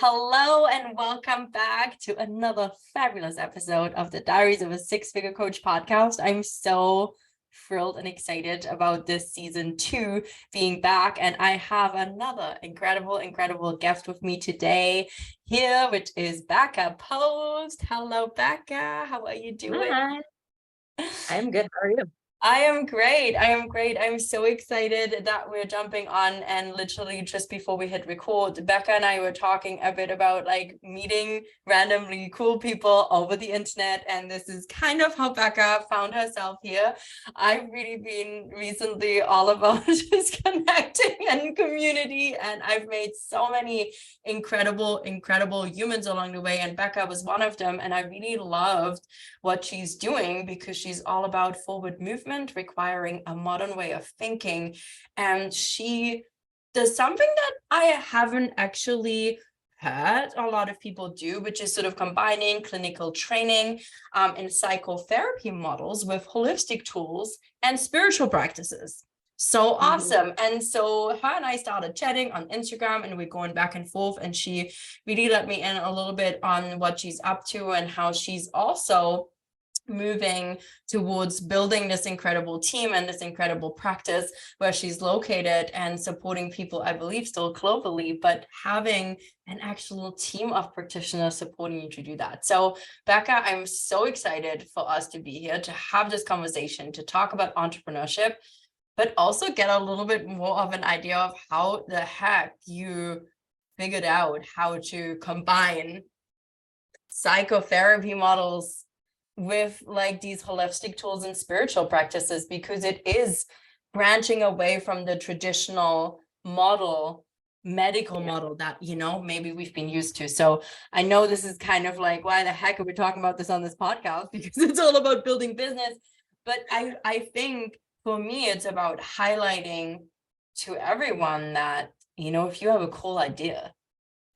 Hello and welcome back to another fabulous episode of the Diaries of a Six-Figure Coach podcast. I'm so thrilled and excited about this season 2 being back, and I have another incredible guest with me today here, which is Becca Post. Hello, Becca. How are you doing? Hi. I'm good. How are you? I am great. I'm so excited that we're jumping on, and literally just before we hit record, Becca and I were talking a bit about like meeting randomly cool people over the internet, and this is kind of how Becca found herself here. I've really been recently all about just connecting and community, and I've made so many incredible humans along the way, and Becca was one of them, and I really loved what she's doing because she's all about forward movement requiring a modern way of thinking, and she does something that I haven't actually heard a lot of people do, which is sort of combining clinical training in psychotherapy models with holistic tools and spiritual practices. So awesome. And so her and I started chatting on Instagram, and we're going back and forth, and she really let me in a little bit on what she's up to and how she's also moving towards building this incredible team and this incredible practice where she's located and supporting people, I believe, still globally, but having an actual team of practitioners supporting you to do that. So Becca, I'm so excited for us to be here to have this conversation, to talk about entrepreneurship, but also get a little bit more of an idea of how the heck you figured out how to combine psychotherapy models with like these holistic tools and spiritual practices, because it is branching away from the traditional medical model that, maybe we've been used to. So I know this is kind of like, why the heck are we talking about this on this podcast? Because it's all about building business. But I think for me, it's about highlighting to everyone that, if you have a cool idea,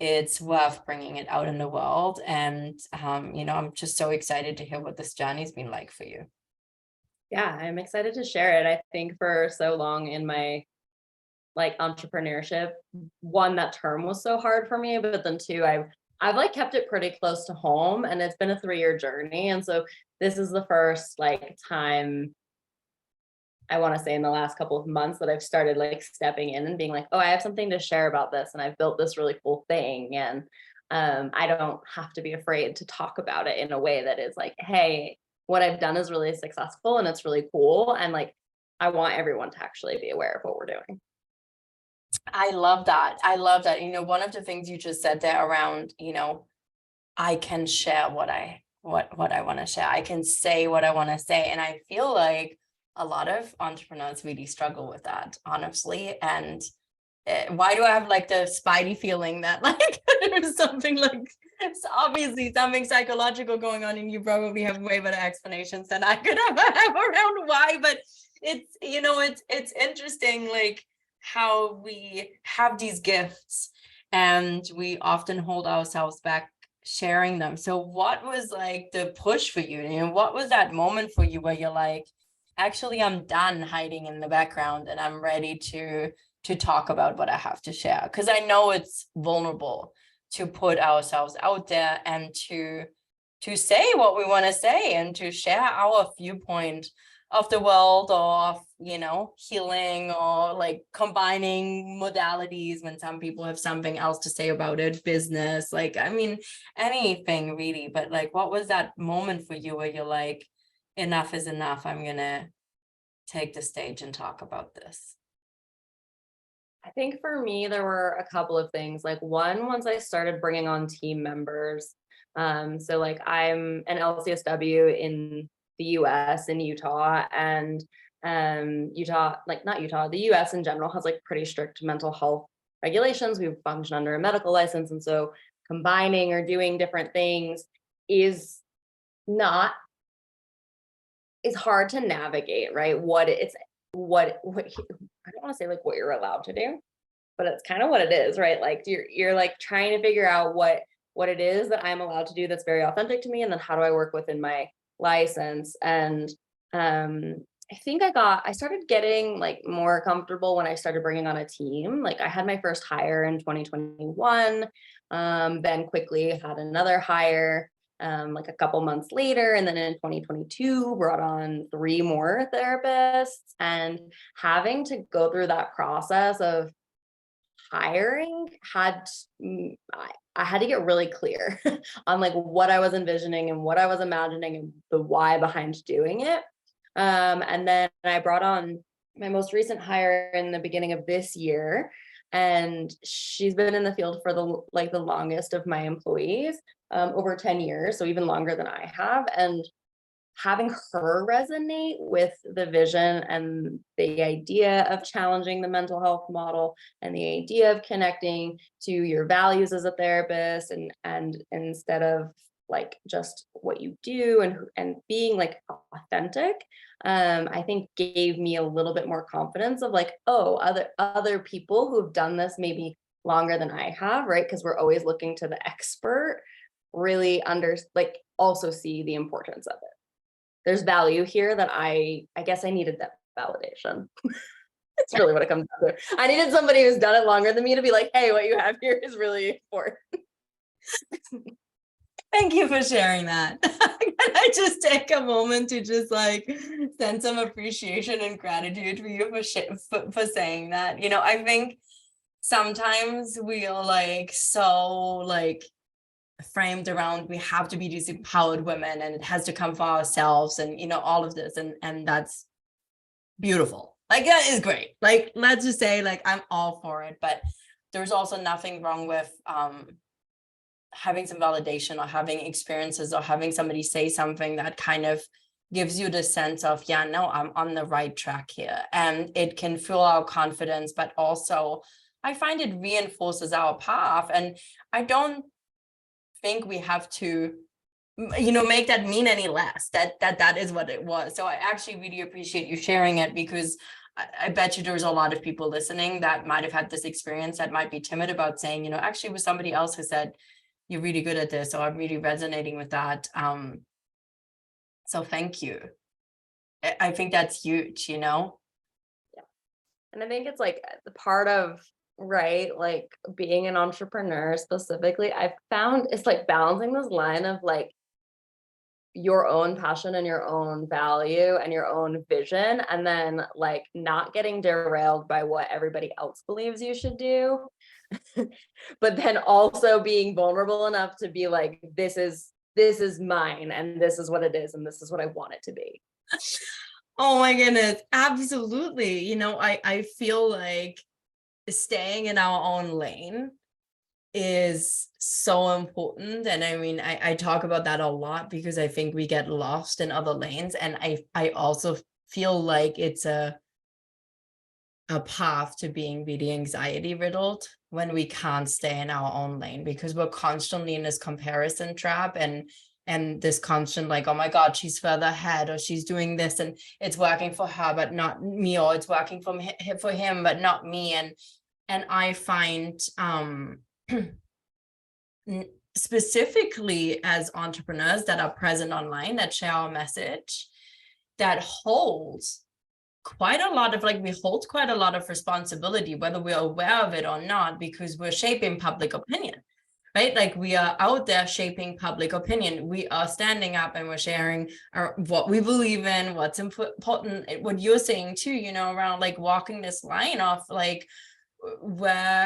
it's worth bringing it out in the world. And, I'm just so excited to hear what this journey's been like for you. Yeah, I'm excited to share it. I think for so long in my entrepreneurship, one, that term was so hard for me, but then two, I've like kept it pretty close to home, and it's been a 3-year journey. And so this is the first time, I want to say, in the last couple of months that I've started like stepping in and being like, oh, I have something to share about this, and I've built this really cool thing, and I don't have to be afraid to talk about it in a way that is like, hey, what I've done is really successful and it's really cool, and like I want everyone to actually be aware of what we're doing. I love that. One of the things you just said there around, I can share what I want to share. I can say what I want to say, and I feel like a lot of entrepreneurs really struggle with that, honestly. And why do I have like the spidey feeling that like there's something like, it's obviously something psychological going on, and you probably have way better explanations than I could ever have around why. But it's, it's interesting, like how we have these gifts and we often hold ourselves back sharing them. So what was like the push for you? What was that moment for you where you're like, actually, I'm done hiding in the background and I'm ready to talk about what I have to share? Because I know it's vulnerable to put ourselves out there and to say what we want to say and to share our viewpoint of the world, or of, healing, or like combining modalities when some people have something else to say about it, business, like, I mean, anything really. But like, what was that moment for you where you're like, enough is enough, I'm gonna take the stage and talk about this? I think for me, there were a couple of things. Like one, once I started bringing on team members, so like I'm an LCSW in the US, in Utah, and Utah, like not Utah, the US in general has like pretty strict mental health regulations. We function under a medical license, and so combining or doing different things is not is hard to navigate, right? What I don't want to say like what you're allowed to do, but it's kind of what it is, right? Like you're like trying to figure out what it is that I'm allowed to do that's very authentic to me, and then how do I work within my license. And I think I started getting like more comfortable when I started bringing on a team. Like I had my first hire in 2021. Then quickly had another hire like a couple months later. And then in 2022, brought on 3 more therapists, and having to go through that process of hiring I had to get really clear on like what I was envisioning and what I was imagining and the why behind doing it. And then I brought on my most recent hire in the beginning of this year, and she's been in the field for the longest of my employees, over 10 years, so even longer than I have. And having her resonate with the vision and the idea of challenging the mental health model and the idea of connecting to your values as a therapist, and instead of like just what you do, and being like authentic, I think gave me a little bit more confidence of like, oh, other people who've done this maybe longer than I have, right? Because we're always looking to the expert, really also see the importance of it. There's value here that I guess I needed that validation. It's really what it comes down to. I needed somebody who's done it longer than me to be like, hey, what you have here is really important. Thank you for sharing that. Can I just take a moment to just like send some appreciation and gratitude for you for saying that? I think sometimes we are like so like framed around we have to be these empowered women and it has to come for ourselves, and all of this, and that's beautiful. Like that is great. Like let's just say like I'm all for it, but there's also nothing wrong with having some validation or having experiences or having somebody say something that kind of gives you the sense of, yeah, no, I'm on the right track here, and it can fuel our confidence, but also I find it reinforces our path. And I don't think we have to make that mean any less, that is what it was. So I actually really appreciate you sharing it, because I bet you there's a lot of people listening that might have had this experience that might be timid about saying, actually it was somebody else who said you're really good at this, or I'm really resonating with that. So thank you. I think that's huge. Yeah. And I think it's like the part of, right, like being an entrepreneur specifically, I've found it's like balancing this line of like your own passion and your own value and your own vision, and then like not getting derailed by what everybody else believes you should do. But then also being vulnerable enough to be like, this is mine, and this is what it is, and this is what I want it to be. Oh my goodness, absolutely. I feel like staying in our own lane is so important. And I mean, I talk about that a lot because I think we get lost in other lanes. And I also feel like it's a path to being really anxiety riddled when we can't stay in our own lane, because we're constantly in this comparison trap and this constant like, oh my God, she's further ahead, or she's doing this and it's working for her but not me, or it's working for him but not me. And I find specifically as entrepreneurs that are present online, that share our message, that holds quite a lot of we hold quite a lot of responsibility, whether we're aware of it or not, because we're shaping public opinion, right? Like we are out there shaping public opinion. We are standing up and we're sharing what we believe in, what's important, what you're saying too, around like walking this line of like,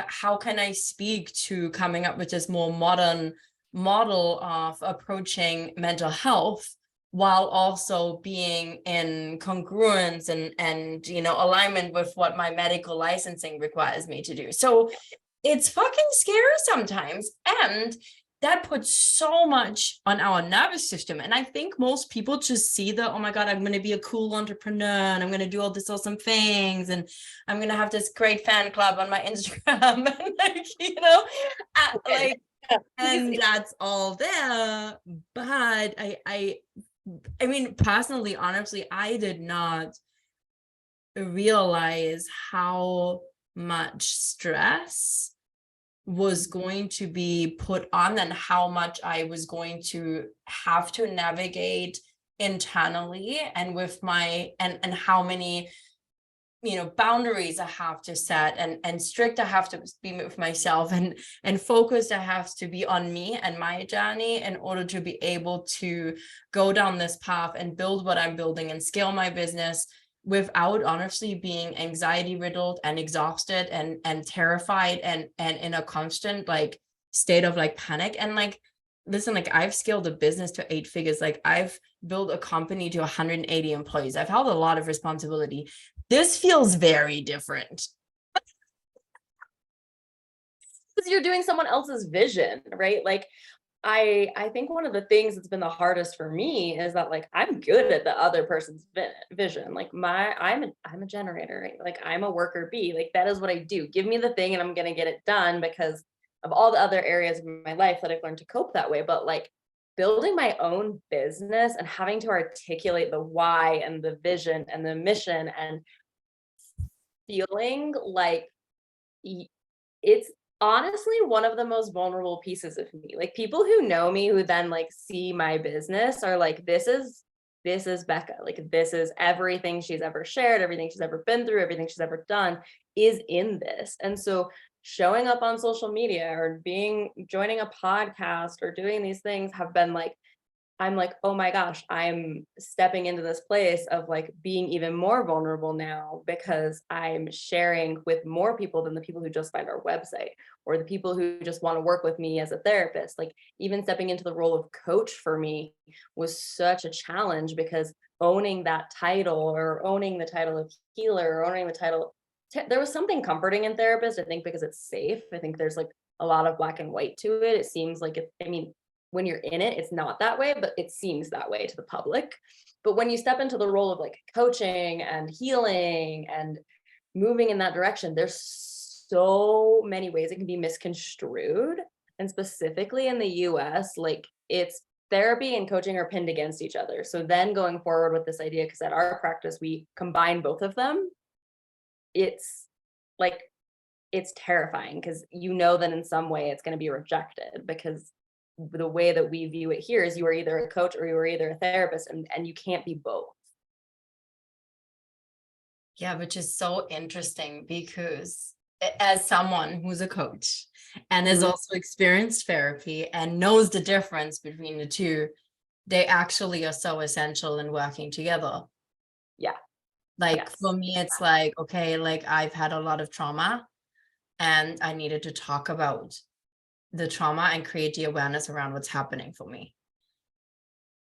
how can I speak to coming up with this more modern model of approaching mental health while also being in congruence and alignment with what my medical licensing requires me to do. So it's fucking scary sometimes, and that puts so much on our nervous system. And I think most people just see oh my God, I'm going to be a cool entrepreneur and I'm going to do all these awesome things and I'm going to have this great fan club on my Instagram and and that's all there. But I mean, personally, honestly, I did not realize how much stress was going to be put on and how much I was going to have to navigate internally and with my and how many boundaries I have to set, and strict I have to be with myself, and focused I have to be on me and my journey in order to be able to go down this path and build what I'm building and scale my business without honestly being anxiety riddled and exhausted and terrified and in a constant like state of like panic. And like, listen, like I've scaled a business to 8 figures. Like I've built a company to 180 employees. I've held a lot of responsibility. This feels very different. Because you're doing someone else's vision, right? Like I think one of the things that's been the hardest for me is that like I'm good at the other person's vision. Like I'm a generator, right? Like I'm a worker bee. Like that is what I do. Give me the thing and I'm gonna get it done because of all the other areas of my life that I've learned to cope that way. But like building my own business and having to articulate the why and the vision and the mission and feeling like it's honestly one of the most vulnerable pieces of me. Like people who know me who then like see my business are like, this is Becca. Like this is everything she's ever shared, everything she's ever been through, everything she's ever done is in this. And so showing up on social media or joining a podcast or doing these things have been like, I'm like, oh my gosh, I'm stepping into this place of like being even more vulnerable now because I'm sharing with more people than the people who just find our website or the people who just want to work with me as a therapist. Like even stepping into the role of coach for me was such a challenge because owning that title or owning the title of healer or owning the title, there was something comforting in therapist, I think, because it's safe. I think there's like a lot of black and white to it. It seems like when you're in it, it's not that way, but it seems that way to the public. But when you step into the role of like coaching and healing and moving in that direction, there's so many ways it can be misconstrued. And specifically in the US, like it's therapy and coaching are pinned against each other. So then going forward with this idea, because at our practice, we combine both of them, it's like, it's terrifying because you know that in some way it's going to be rejected because the way that we view it here is you are either a coach or you are either a therapist and you can't be both. Yeah, which is so interesting because as someone who's a coach and has also experienced therapy and knows the difference between the two, they actually are so essential in working together. Yeah. Like Yes. for me, it's like, okay, like I've had a lot of trauma and I needed to talk about the trauma and create the awareness around what's happening for me.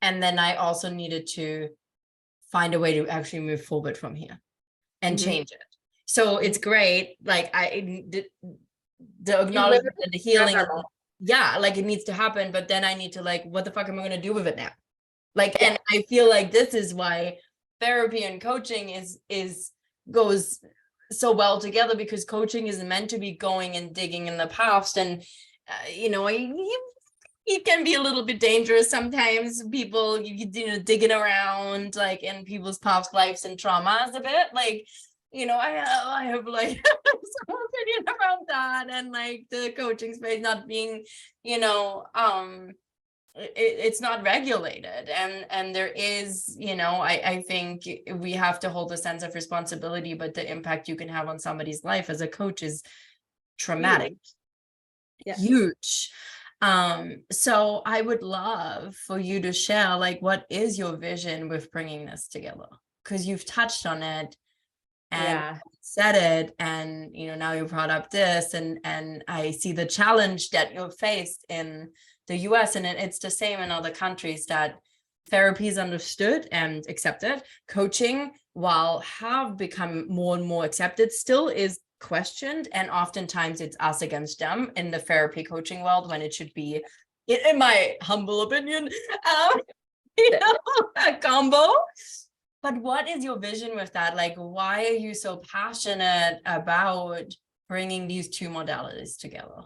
And then I also needed to find a way to actually move forward from here and change it. So it's great. Like the acknowledgement and the healing. Yeah, like it needs to happen. But then I need to like, what the fuck am I going to do with it now? Like, and I feel like this is why therapy and coaching goes so well together, because coaching is meant to be going and digging in the past. And it can be a little bit dangerous sometimes. People, digging around like in people's past lives and traumas a bit. Like, I have like some opinion around that, and like the coaching space not being, it's not regulated, and there is, I think we have to hold a sense of responsibility, but the impact you can have on somebody's life as a coach is traumatic. Huge. So I would love for you to share, like, what is your vision with bringing this together? Because you've touched on it and said it, and now you brought up this, and I see the challenge that you've faced in the US, and it's the same in other countries, that therapy is understood and accepted. Coaching, while have become more and more accepted, still is questioned, and oftentimes it's us against them in the therapy coaching world, when it should be, in my humble opinion, a combo. But what is your vision with that? Like, why are you so passionate about bringing these two modalities together?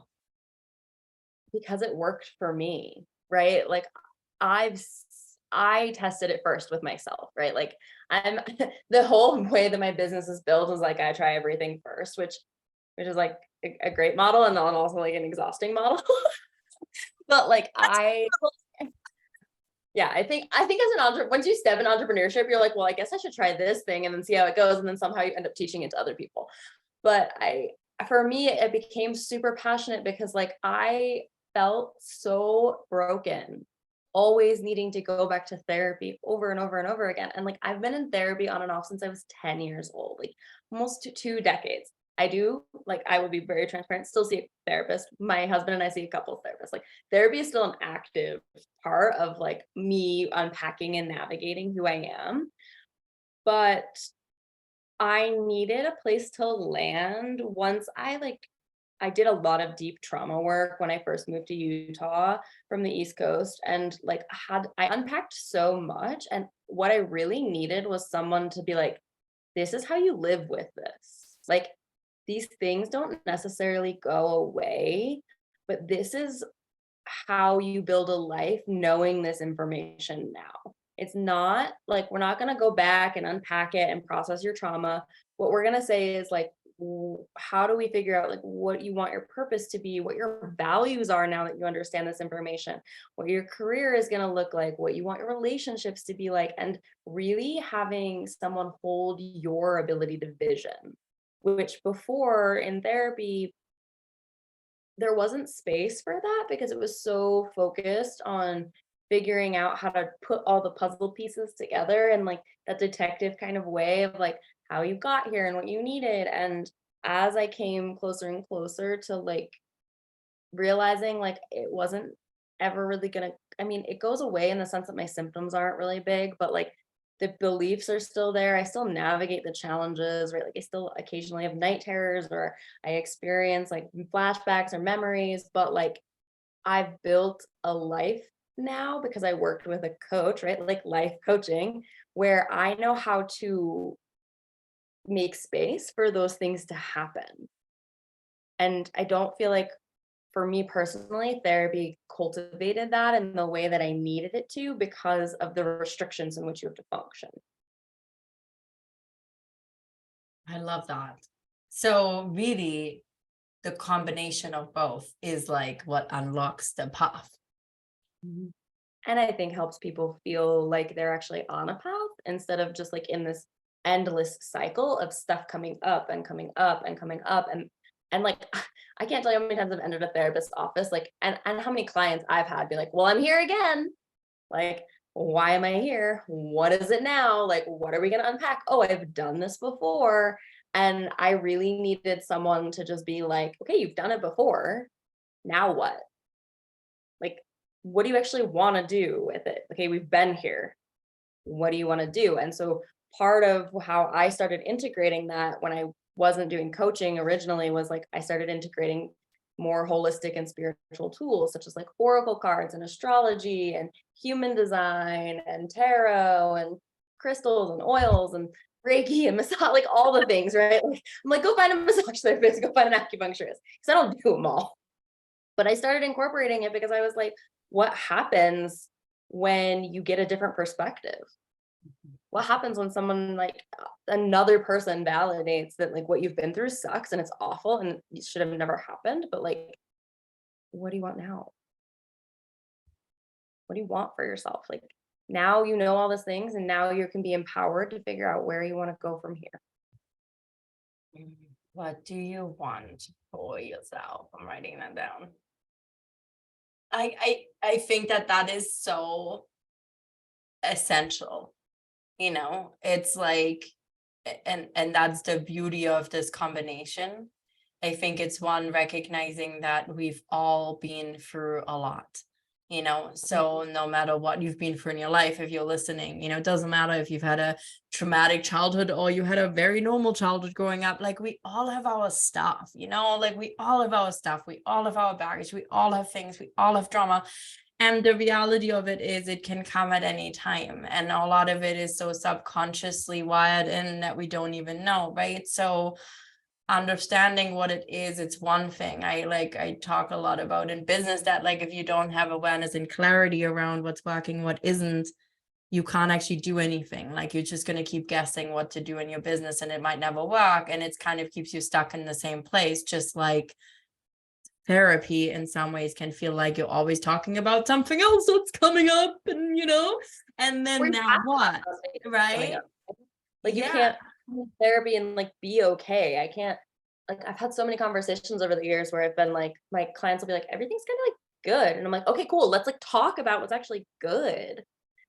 Because it worked for me, right? Like I tested it first with myself, right? Like I'm the whole way that my business is built is like I try everything first, which is like a great model and also like an exhausting model. But like Yeah, I think as an entrepreneur, once you step in entrepreneurship, you're like, well, I guess I should try this thing and then see how it goes. And then somehow you end up teaching it to other people. But for me, it became super passionate because like I felt so broken, always needing to go back to therapy over and over and over again. And like I've been in therapy on and off since I was 10 years old, like almost 2 decades. I do, like, I will be very transparent, still see a therapist. My husband and I see a couple therapists. Like, therapy is still an active part of like me unpacking and navigating who I am. But I needed a place to land once I did a lot of deep trauma work when I first moved to Utah from the East Coast, and like I unpacked so much, and what I really needed was someone to be like, this is how you live with this. Like, these things don't necessarily go away, but this is how you build a life knowing this information now. It's not like we're not going to go back and unpack it and process your trauma. What we're going to say is like, how do we figure out like what you want your purpose to be, what your values are now that you understand this information, what your career is going to look like, what you want your relationships to be like, and really having someone hold your ability to vision, which before in therapy there wasn't space for that because it was so focused on figuring out how to put all the puzzle pieces together in like that detective kind of way of like how you got here and what you needed. And as I came closer and closer to like realizing like it wasn't ever really gonna, I mean, it goes away in the sense that my symptoms aren't really big, but like the beliefs are still there. I still navigate the challenges, right? Like I still occasionally have night terrors or I experience like flashbacks or memories, but like I've built a life now because I worked with a coach, right? Like life coaching, where I know how to make space for those things to happen. And I don't feel like for me personally, therapy cultivated that in the way that I needed it to because of the restrictions in which you have to function. I love that. So really, the combination of both is like what unlocks the path. Mhm. And I think helps people feel like they're actually on a path instead of just like in this endless cycle of stuff coming up and coming up and coming up. And like I can't tell you how many times I've entered a therapist's office, like and how many clients I've had be like, well, I'm here again. Like, why am I here? What is it now? Like, what are we going to unpack? Oh, I've done this before. And I really needed someone to just be like, okay, you've done it before. Now what? Like, what do you actually want to do with it? Okay, we've been here. What do you want to do? And so part of how I started integrating that when I wasn't doing coaching originally was like I started integrating more holistic and spiritual tools such as like oracle cards and astrology and human design and tarot and crystals and oils and Reiki and massage, like all the things, right? Like, I'm like, go find a massage therapist, go find an acupuncturist, because I don't do them all. But I started incorporating it because I was like, what happens when you get a different perspective? What happens when someone like another person validates that like what you've been through sucks and it's awful and it should have never happened, but like, what do you want now? What do you want for yourself? Like, now you know all these things and now you can be empowered to figure out where you want to go from here. What do you want for yourself? I'm writing that down. I think that is so essential. It's like, and that's the beauty of this combination. I think it's one recognizing that we've all been through a lot. So no matter what you've been through in your life, if you're listening, it doesn't matter if you've had a traumatic childhood or you had a very normal childhood growing up. Like, we all have our stuff, like we all have our stuff, we all have our baggage, we all have things, we all have drama. And the reality of it is it can come at any time, and a lot of it is so subconsciously wired in that we don't even know, right? So understanding what it is, it's one thing. I talk a lot about in business that like if you don't have awareness and clarity around what's working, what isn't, you can't actually do anything. Like, you're just going to keep guessing what to do in your business and it might never work, and it's kind of keeps you stuck in the same place, just like therapy in some ways can feel like you're always talking about something else that's coming up, and and then now what, right? Like you can't do therapy and like be okay. I can't, like I've had so many conversations over the years where I've been like, my clients will be like, everything's kind of like good. And I'm like, okay, cool. Let's like talk about what's actually good.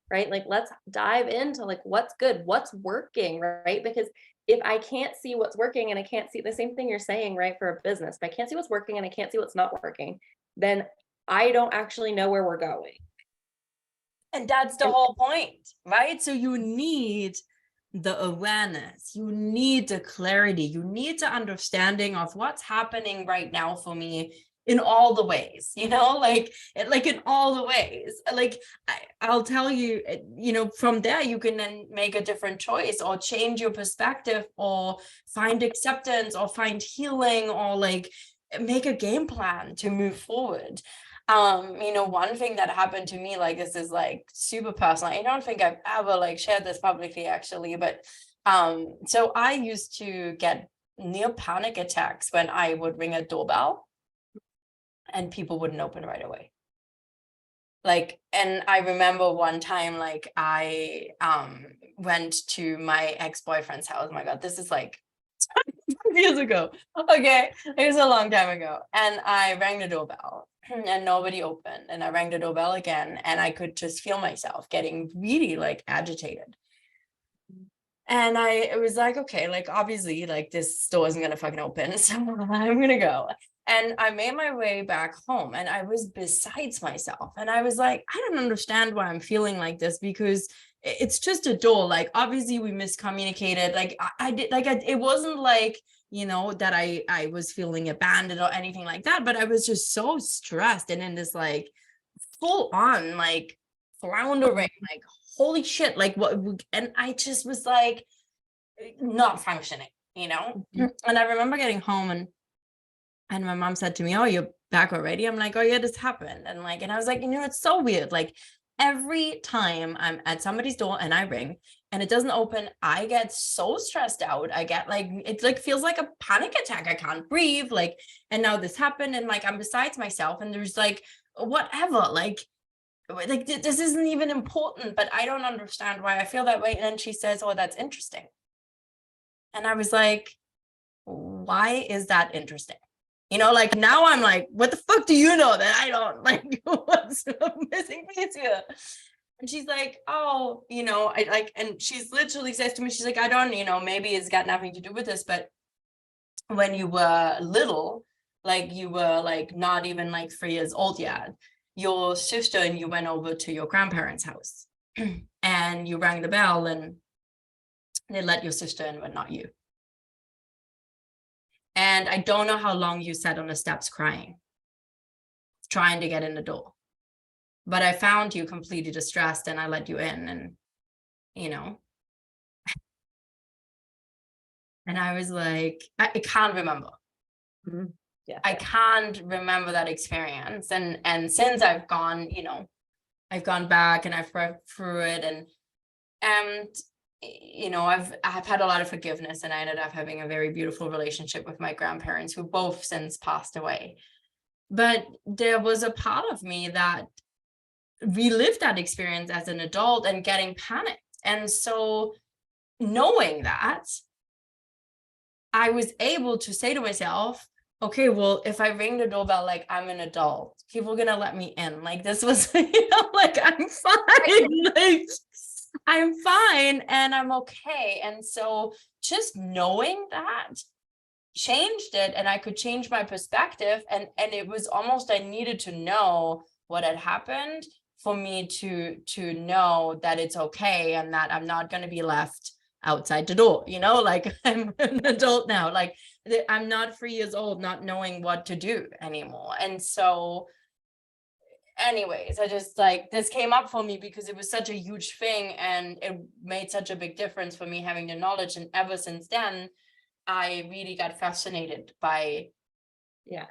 Right. Like let's dive into like what's good, what's working, right? Because if I can't see what's working and I can't see the same thing you're saying, right, for a business, if I can't see what's working and I can't see what's not working, then I don't actually know where we're going. And that's the whole point, right? So you need the awareness, you need the clarity, you need the understanding of what's happening right now for me in all the ways, like in all the ways. Like I'll tell you, from there you can then make a different choice or change your perspective or find acceptance or find healing or like make a game plan to move forward. One thing that happened to me, like this is like super personal. I don't think I've ever like shared this publicly actually, but so I used to get near panic attacks when I would ring a doorbell and people wouldn't open right away. Like, and I remember one time, like I went to my ex-boyfriend's house. Oh my God, this is like years ago. Okay, it was a long time ago. And I rang the doorbell and nobody opened. And I rang the doorbell again and I could just feel myself getting really like agitated. And it was like, okay, like obviously like this door isn't gonna fucking open, so I'm gonna go. And I made my way back home and I was besides myself. And I was like, I don't understand why I'm feeling like this, because it's just a door. Like obviously we miscommunicated. Like I did, like it wasn't like, that I was feeling abandoned or anything like that, but I was just so stressed and in this like full on like floundering, like holy shit, like what? And I just was like not functioning, And I remember getting home and my mom said to me, "Oh, you're back already?" I'm like, "Oh yeah, this happened." And I was like, it's so weird. Like every time I'm at somebody's door and I ring and it doesn't open, I get so stressed out. I get like, it's like feels like a panic attack. I can't breathe. Like, and now this happened and like I'm besides myself. And there's like whatever, like this isn't even important, but I don't understand why I feel that way. And then she says, "Oh, that's interesting." And I was like, why is that interesting? Like now I'm like, what the fuck do you know that I don't? Like, what's the missing piece here? And she's like, oh, I like, and she's literally says to me, she's like, I don't, maybe it's got nothing to do with this, but when you were little, like you were like not even like 3 years old yet, your sister and you went over to your grandparents' house and you rang the bell and they let your sister in, but not you. And I don't know how long you sat on the steps crying, trying to get in the door. But I found you completely distressed and I let you in and, and I was like, I can't remember. Mm-hmm. Yeah. I can't remember that experience. And since I've gone, I've gone back and I've read through it and I've had a lot of forgiveness and I ended up having a very beautiful relationship with my grandparents who both since passed away. But there was a part of me that relived that experience as an adult and getting panicked. And so knowing that, I was able to say to myself, okay, well, if I ring the doorbell, like I'm an adult, people are gonna let me in. Like this was, like I'm fine. Like I'm fine and I'm okay. And so just knowing that changed it and I could change my perspective. And it was almost, I needed to know what had happened for me to know that it's okay and that I'm not going to be left outside the door, like I'm an adult now, like I'm not 3 years old, not knowing what to do anymore. And so anyways, I just like this came up for me because it was such a huge thing and it made such a big difference for me having the knowledge. And ever since then, I really got fascinated by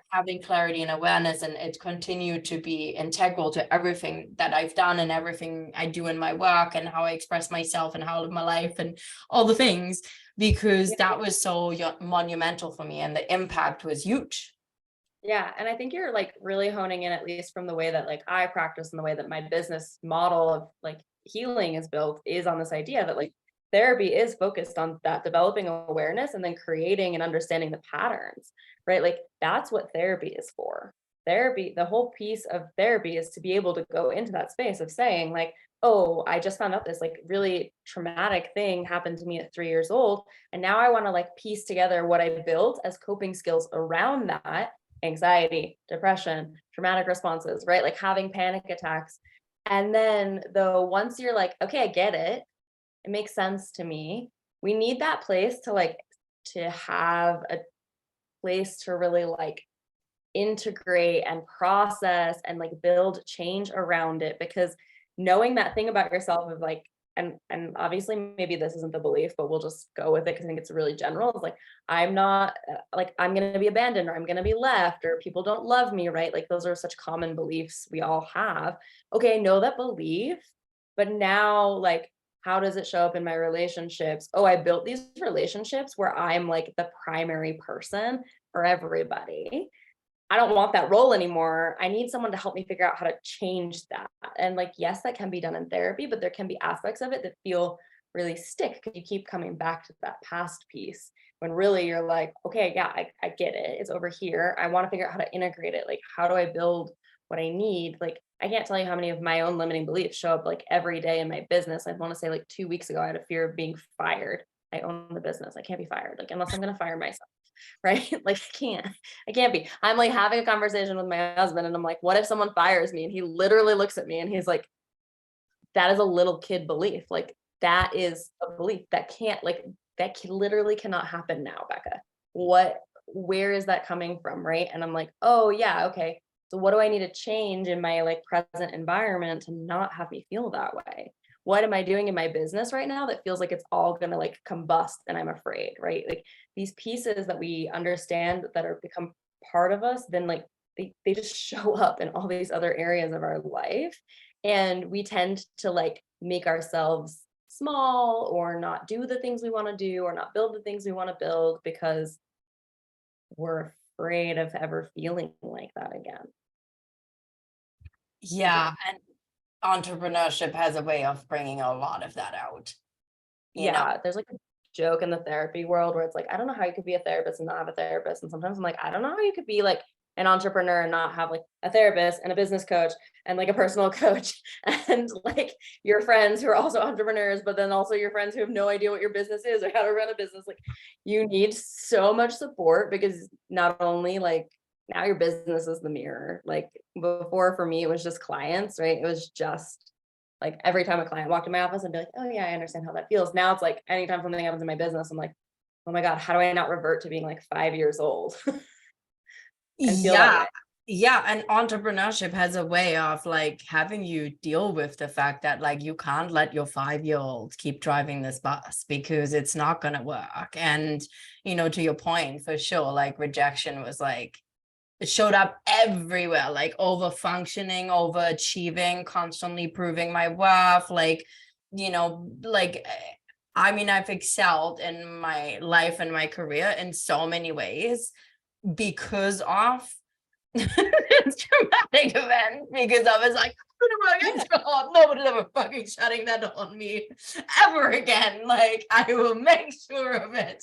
having clarity and awareness, and it continued to be integral to everything that I've done and everything I do in my work and how I express myself and how I live my life and all the things, because that was so monumental for me and the impact was huge. Yeah. And I think you're like really honing in, at least from the way that like I practice and the way that my business model of like healing is built, is on this idea that like therapy is focused on that developing awareness and then creating and understanding the patterns, right? Like that's what therapy is for. Therapy, the whole piece of therapy is to be able to go into that space of saying, like, oh, I just found out this like really traumatic thing happened to me at 3 years old. And now I want to like piece together what I built as coping skills around that: anxiety, depression, traumatic responses, right? Like having panic attacks. And then though, once you're like, okay, I get it, it makes sense to me. We need that place to like, to have a place to really like integrate and process and like build change around it, because knowing that thing about yourself of like, and obviously maybe this isn't the belief, but we'll just go with it because I think it's really general. It's like, I'm not like, I'm going to be abandoned, or I'm going to be left, or people don't love me, right? Like those are such common beliefs we all have. Okay, I know that belief, but now like, how does it show up in my relationships? Oh, I built these relationships where I'm like the primary person for everybody. I don't want that role anymore. I need someone to help me figure out how to change that. And like, yes, that can be done in therapy, but there can be aspects of it that feel really stick because you keep coming back to that past piece when really you're like, okay, yeah, I get it. It's over here. I want to figure out how to integrate it. Like, how do I build what I need? Like, I can't tell you how many of my own limiting beliefs show up like every day in my business. I want to say like 2 weeks ago, I had a fear of being fired. I own the business. I can't be fired. Like, unless I'm going to fire myself. Right? Like I can't be. I'm like having a conversation with my husband and I'm like, what if someone fires me? And he literally looks at me and he's like, that is a little kid belief. Like that is a belief that can't like, that literally cannot happen now, Becca. Where is that coming from? Right. And I'm like, oh yeah, okay. So what do I need to change in my like present environment to not have me feel that way? What am I doing in my business right now that feels like it's all gonna like combust and I'm afraid, right? Like these pieces that we understand that are become part of us, then like they just show up in all these other areas of our life. And we tend to like make ourselves small or not do the things we want to do or not build the things we want to build because we're afraid of ever feeling like that again. Yeah, and entrepreneurship has a way of bringing a lot of that out, you know. Yeah, there's like a joke in the therapy world where it's like, I don't know how you could be a therapist and not have a therapist. And sometimes I'm like, I don't know how you could be like an entrepreneur and not have like a therapist and a business coach and like a personal coach and like your friends who are also entrepreneurs, but then also your friends who have no idea what your business is or how to run a business. Like you need so much support because not only like now your business is the mirror. Like before for me, it was just clients, right? It was just like every time a client walked in my office, I'd be like, oh yeah, I understand how that feels. Now it's like anytime something happens in my business, I'm like, oh my God, how do I not revert to being like 5 years old and feel that Yeah, way? yeah, and entrepreneurship has a way of like having you deal with the fact that like you can't let your 5-year-old keep driving this bus because it's not gonna work. And to your point, for sure, like rejection was like it showed up everywhere, like over functioning, overachieving, constantly proving my worth, like I mean, I've excelled in my life and my career in so many ways because of this traumatic event, because I was like, I'm gonna work Yeah. extra hard. Nobody's ever fucking shutting that on me ever again. Like I will make sure of it.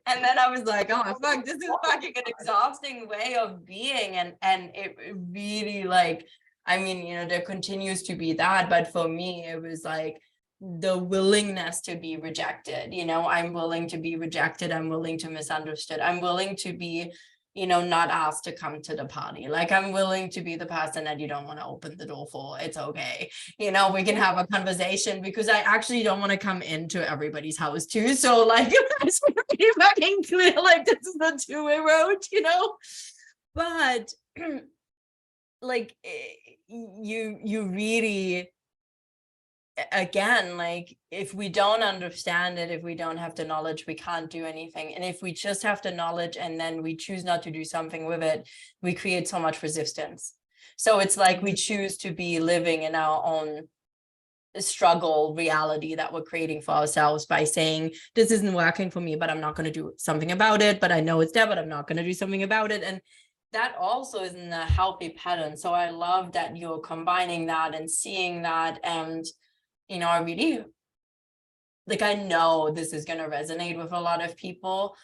And then I was like, oh fuck, this is fucking an exhausting way of being. And it really like, I mean, there continues to be that, but for me, it was like the willingness to be rejected. I'm willing to be rejected. I'm willing to misunderstood. I'm willing to be not asked to come to the party. Like I'm willing to be the person that you don't want to open the door for. It's okay. We can have a conversation because I actually don't want to come into everybody's house too. So like it's pretty fucking clear, like this is a two-way road. But like you really, again, like if we don't understand it, if we don't have the knowledge, we can't do anything. And if we just have the knowledge and then we choose not to do something with it, we create so much resistance. So it's like we choose to be living in our own struggle reality that we're creating for ourselves by saying this isn't working for me, but I'm not going to do something about it. But I know it's there, but I'm not going to do something about it. And that also isn't a healthy pattern. So I love that you're combining that and seeing that. And, I really, like, I know this is going to resonate with a lot of people,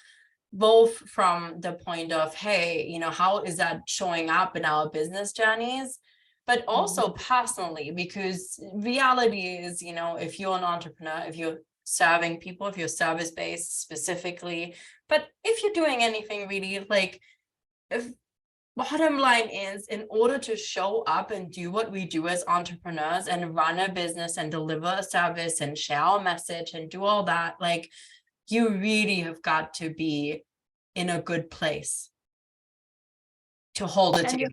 both from the point of, hey, how is that showing up in our business journeys, but also personally, because reality is, if you're an entrepreneur, if you're serving people, if you're service-based specifically, but if you're doing anything really, like, if bottom line is, in order to show up and do what we do as entrepreneurs and run a business and deliver a service and share a message and do all that, like, you really have got to be in a good place to hold it together.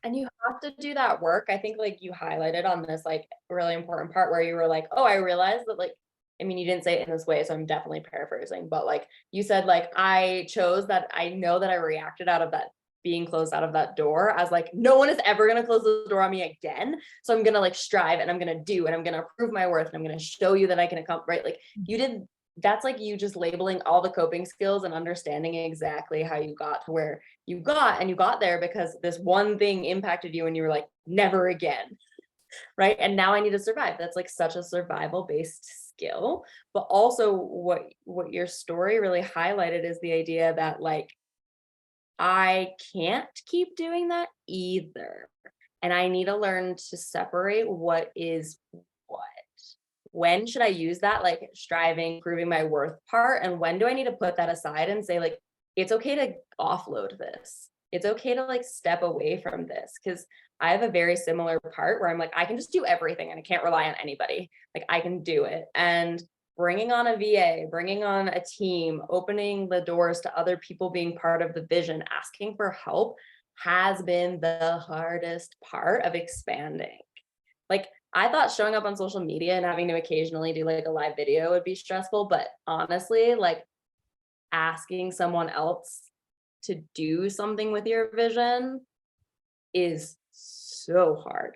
And you have to do that work. I think like you highlighted on this like really important part where you were like, oh, I realized that like, I mean, you didn't say it in this way, so I'm definitely paraphrasing, but like you said, like, I chose that. I know that I reacted out of that being closed out of that door as like, no one is ever going to close the door on me again. So I'm going to like strive and I'm going to do, and I'm going to prove my worth and I'm going to show you that I can accomplish, right? Like you did, that's like you just labeling all the coping skills and understanding exactly how you got to where you got, and you got there because this one thing impacted you and you were like, never again. Right. And now I need to survive. That's like such a survival based skill. But also what your story really highlighted is the idea that like, I can't keep doing that either. And I need to learn to separate what is what. When should I use that like striving, proving my worth part? And when do I need to put that aside and say, like, it's okay to offload this. It's okay to like step away from this. Cause I have a very similar part where I'm like, I can just do everything and I can't rely on anybody. Like I can do it. And bringing on a VA, bringing on a team, opening the doors to other people being part of the vision, asking for help has been the hardest part of expanding. Like I thought showing up on social media and having to occasionally do like a live video would be stressful, but honestly, like asking someone else to do something with your vision is so hard.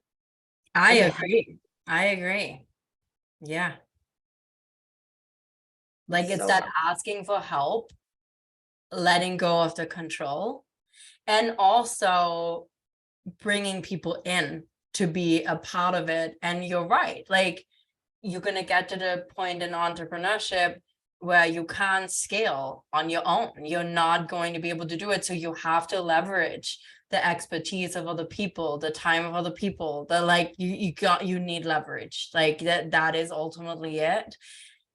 I agree. Yeah. Like it's So that hard. asking for help, letting go of the control, and also bringing people in to be a part of it. And you're right. Like you're going to get to the point in entrepreneurship where you can't scale on your own. You're not going to be able to do it. So you have to leverage the expertise of other people, the time of other people, the like you need leverage. Like that is ultimately it.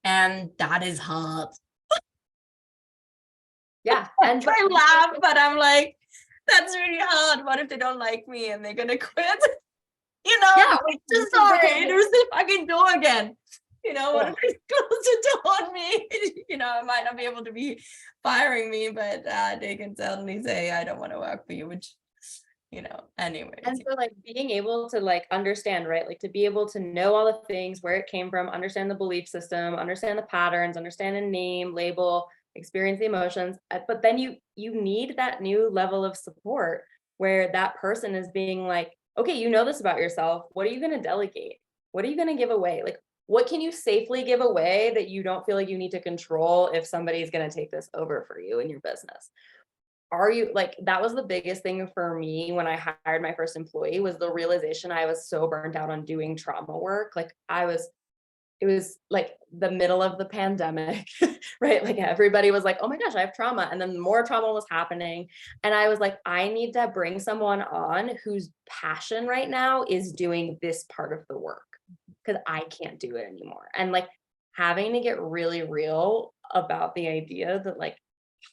And that is hard. Yeah. And I laugh, but I'm like, that's really hard. What if they don't like me and they're gonna quit? yeah, Just sorry, there's the fucking door again. What if they close the door on me? I might not be able to be firing me, but they can certainly say I don't want to work for you, which anyways. And so like being able to like understand, right? Like to be able to know all the things, where it came from, understand the belief system, understand the patterns, understand a name, label, experience the emotions. But then you need that new level of support where that person is being like, okay, you know this about yourself. What are you going to delegate? What are you going to give away? Like, what can you safely give away that you don't feel like you need to control if somebody's going to take this over for you in your business? Are you like, that was the biggest thing for me when I hired my first employee, was the realization I was so burnt out on doing trauma work. Like it was like the middle of the pandemic, right? Like everybody was like, oh my gosh, I have trauma. And then more trauma was happening. And I was like, I need to bring someone on whose passion right now is doing this part of the work, because I can't do it anymore. And like having to get really real about the idea that like,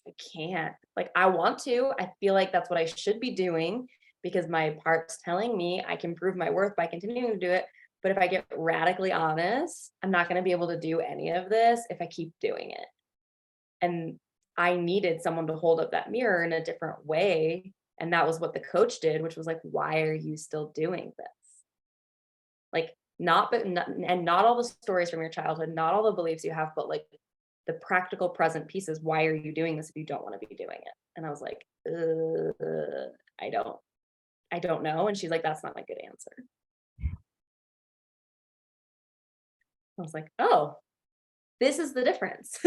I can't, like, I want to, I feel like that's what I should be doing because my part's telling me I can prove my worth by continuing to do it. But if I get radically honest, I'm not going to be able to do any of this if I keep doing it. And I needed someone to hold up that mirror in a different way. And that was what the coach did, which was like, why are you still doing this? Like, not all the stories from your childhood, not all the beliefs you have, but like the practical present pieces. Why are you doing this if you don't want to be doing it? And I was like, I don't know. And she's like, that's not a good answer. I was like, oh, this is the difference.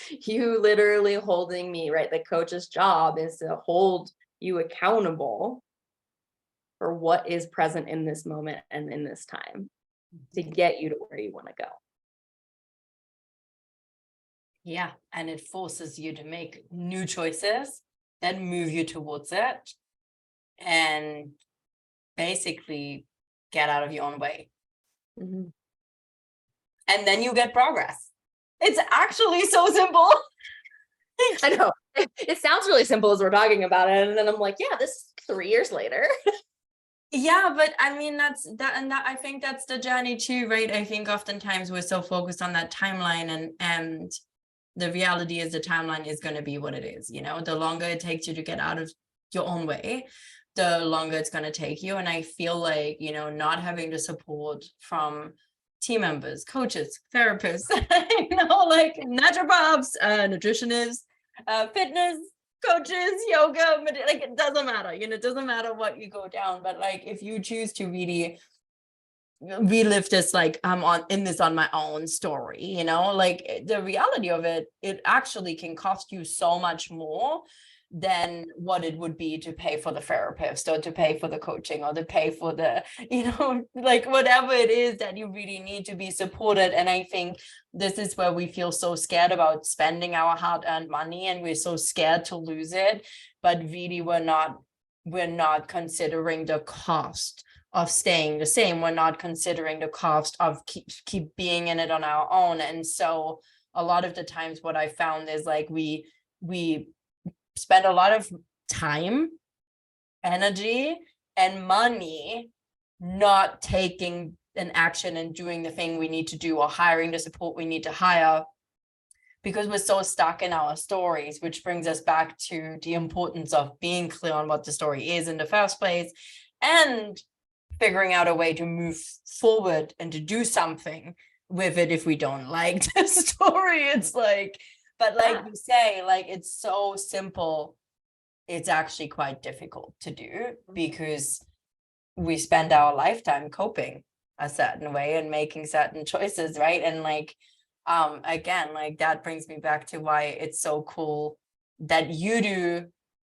You literally holding me, right? The coach's job is to hold you accountable for what is present in this moment and in this time to get you to where you want to go. Yeah, and it forces you to make new choices that move you towards it and basically get out of your own way. Mhm. And then you get progress. It's actually so simple. I know. It sounds really simple as we're talking about it. And then I'm like, yeah, this is 3 years later. Yeah, but I mean, that's that, and that I think that's the journey too, right? I think oftentimes we're so focused on that timeline, and the reality is the timeline is going to be what it is. You know, the longer it takes you to get out of your own way, the longer it's going to take you. And I feel like, you know, not having the support from team members, coaches, therapists, you know, like naturopaths, nutritionists, fitness coaches, yoga, like it doesn't matter, you know, it doesn't matter what you go down, but like if you choose to really relive this, like I'm in this on my own story, you know, like the reality of it, it actually can cost you so much more than what it would be to pay for the therapist or to pay for the coaching or to pay for the, you know, like whatever it is that you really need to be supported. And I think this is where we feel so scared about spending our hard-earned money, and we're so scared to lose it, but really we're not considering the cost of staying the same. We're not considering the cost of keep being in it on our own. And so a lot of the times what I found is like we spend a lot of time, energy, and money not taking an action and doing the thing we need to do or hiring the support we need to hire, because we're so stuck in our stories, which brings us back to the importance of being clear on what the story is in the first place and figuring out a way to move forward and to do something with it if we don't like the story. It's like, but like you say, like it's so simple, it's actually quite difficult to do because we spend our lifetime coping a certain way and making certain choices, right? And like again, like that brings me back to why it's so cool that you do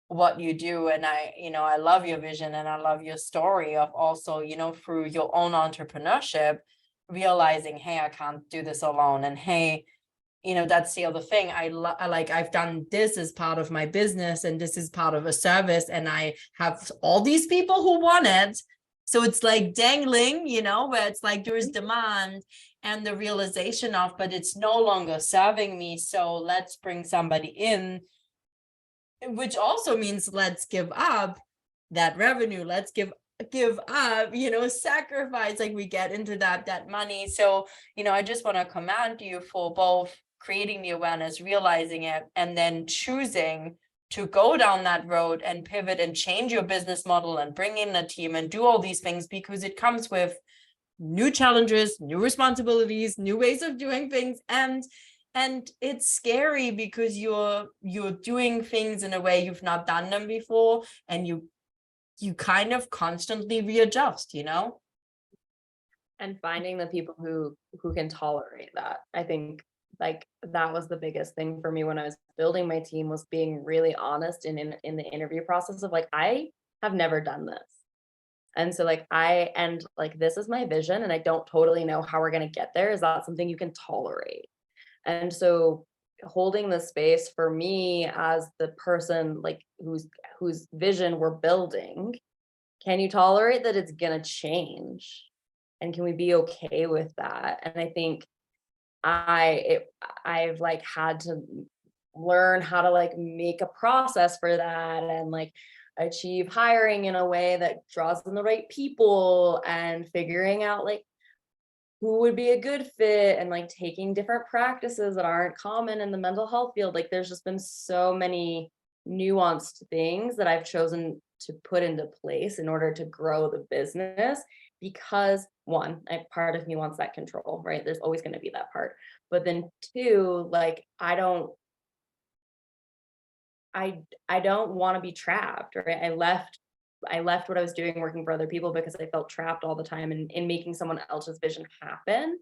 what you do. And I, you know, I love your vision and I love your story of also, you know, through your own entrepreneurship, realizing, hey, I can't do this alone. And hey, you know, that's the other thing. I like, I've done this as part of my business and this is part of a service, and I have all these people who want it. So it's like dangling, you know, where it's like there's demand and the realization of, but it's no longer serving me. So let's bring somebody in, which also means let's give up that revenue. Let's give up, you know, sacrifice, like we get into that money. So, you know, I just want to commend you for both creating the awareness, realizing it, and then choosing to go down that road and pivot and change your business model and bring in a team and do all these things, because it comes with new challenges, new responsibilities, new ways of doing things. And it's scary because you're doing things in a way you've not done them before, and you kind of constantly readjust, you know? And finding the people who can tolerate that. I think like that was the biggest thing for me when I was building my team, was being really honest in the interview process of like, I have never done this. And so like this is my vision and I don't totally know how we're going to get there. Is that something you can tolerate? And so holding the space for me as the person like whose vision we're building, can you tolerate that it's going to change? And can we be okay with that? And I think I've like had to learn how to like make a process for that and like achieve hiring in a way that draws in the right people and figuring out like who would be a good fit and like taking different practices that aren't common in the mental health field. Like there's just been so many nuanced things that I've chosen to put into place in order to grow the business, because one, part of me wants that control, right? There's always going to be that part. But then two, like I don't want to be trapped, right? I left what I was doing working for other people because I felt trapped all the time in making someone else's vision happen.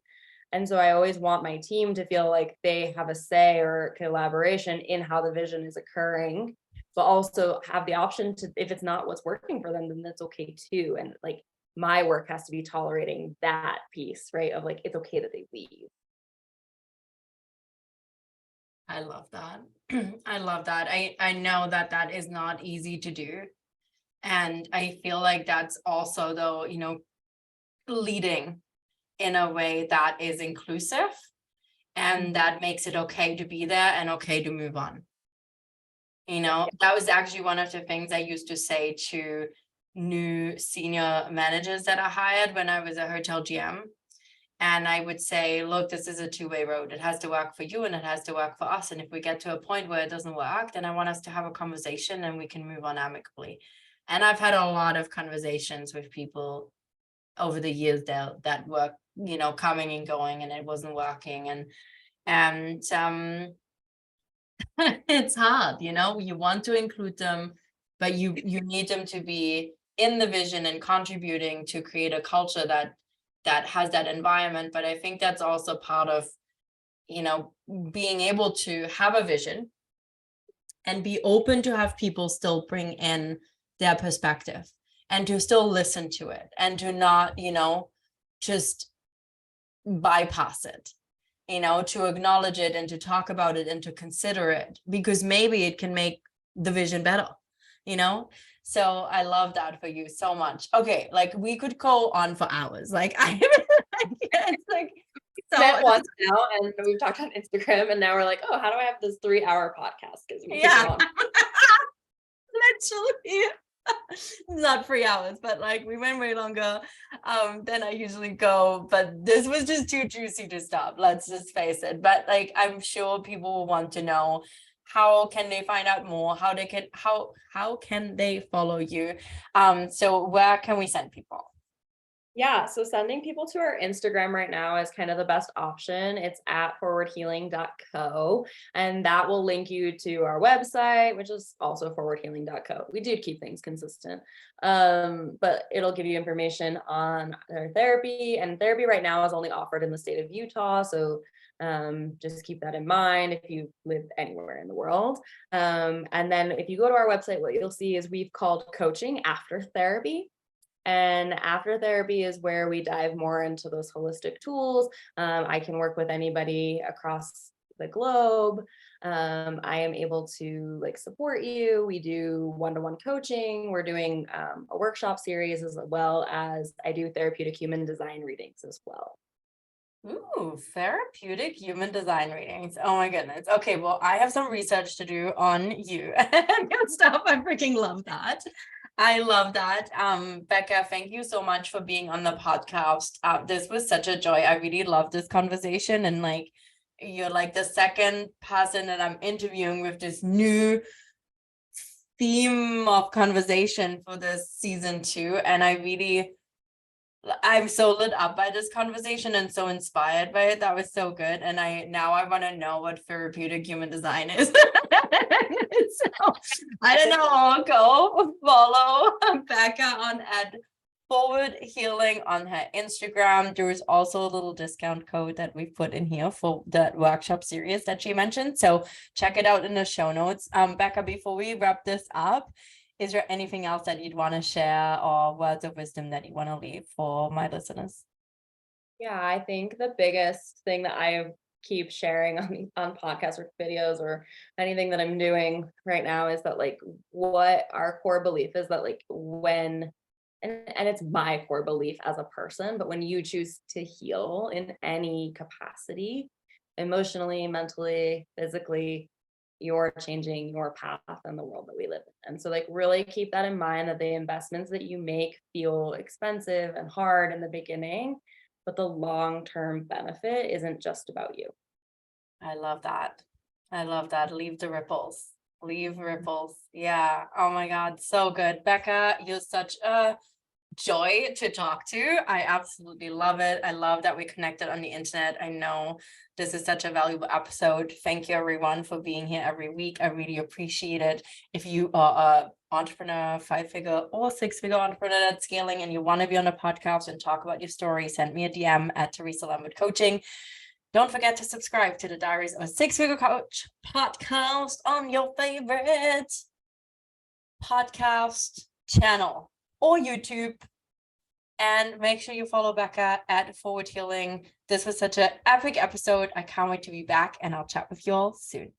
And so I always want my team to feel like they have a say or collaboration in how the vision is occurring, but also have the option to, if it's not what's working for them, then that's okay too. And like my work has to be tolerating that piece, right? Of like, it's okay that they leave. I love that. I love that. I know that that is not easy to do. And I feel like that's also, though, leading in a way that is inclusive and that makes it okay to be there and okay to move on. That was actually one of the things I used to say to new senior managers that I hired when I was a hotel GM. And I would say, look, this is a two-way road. It has to work for you and it has to work for us. And if we get to a point where it doesn't work, then I want us to have a conversation and we can move on amicably. And I've had a lot of conversations with people over the years that were, coming and going and it wasn't working. And it's hard, you want to include them, but you need them to be in the vision and contributing to create a culture that has that environment. But I think that's also part of, being able to have a vision and be open to have people still bring in their perspective and to still listen to it and to not, just bypass it, to acknowledge it and to talk about it and to consider it, because maybe it can make the vision better, So I love that for you so much. Okay, like we could go on for hours. Like it's like so Met once now, and we've talked on Instagram, and now we're like, oh, how do I have this 3-hour podcast? Because we could go on. Literally. Not 3 hours, but like we went way longer than I usually go, but this was just too juicy to stop, let's just face it. But like I'm sure people will want to know, how can they find out more, how can they follow you, so where can we send people? Yeah, so sending people to our Instagram right now is kind of the best option. It's at forwardhealing.co, and that will link you to our website, which is also forwardhealing.co. We do keep things consistent, but it'll give you information on our therapy, and therapy right now is only offered in the state of Utah. So just keep that in mind if you live anywhere in the world. And then if you go to our website, what you'll see is we've called coaching after therapy. And after therapy is where we dive more into those holistic tools. I can work with anybody across the globe. I am able to like support you. We do one-to-one coaching. We're doing a workshop series, as well as I do therapeutic human design readings as well. Ooh, therapeutic human design readings. Oh my goodness. Okay, well, I have some research to do on you and good stuff. I freaking love that. I love that. Becca, thank you so much for being on the podcast. This was such a joy. I really love this conversation. And like, you're like the second person that I'm interviewing with this new theme of conversation for this season 2. And I'm so lit up by this conversation and so inspired by it. That was so good. And now I want to know what therapeutic human design is. So I don't know. I'll go follow Becca on at Forward Healing on her Instagram. There is also a little discount code that we put in here for that workshop series that she mentioned. So check it out in the show notes. Becca, before we wrap this up, is there anything else that you'd want to share or words of wisdom that you want to leave for my listeners? Yeah, I think the biggest thing that I keep sharing on podcasts or videos or anything that I'm doing right now is that like what our core belief is, that like when and it's my core belief as a person, but when you choose to heal in any capacity, emotionally, mentally, physically, you're changing your path in the world that we live in. And so like really keep that in mind, that the investments that you make feel expensive and hard in the beginning, but the long-term benefit isn't just about you. I love that. I love that. Leave the ripples. Leave ripples. Yeah. Oh my God. So good. Becca, you're such a joy to talk to. I absolutely love it. I love that we connected on the internet. I know this is such a valuable episode. Thank you everyone for being here every week. I really appreciate it. If you are a entrepreneur, 5-figure or 6-figure entrepreneur that's scaling and you want to be on a podcast and talk about your story, send me a DM at Teresa Lambert Coaching. Don't forget to subscribe to the Diaries of a 6-Figure Coach podcast on your favorite podcast channel or YouTube. And make sure you follow Becca at Forward Healing. This was such an epic episode. I can't wait to be back, and I'll chat with you all soon.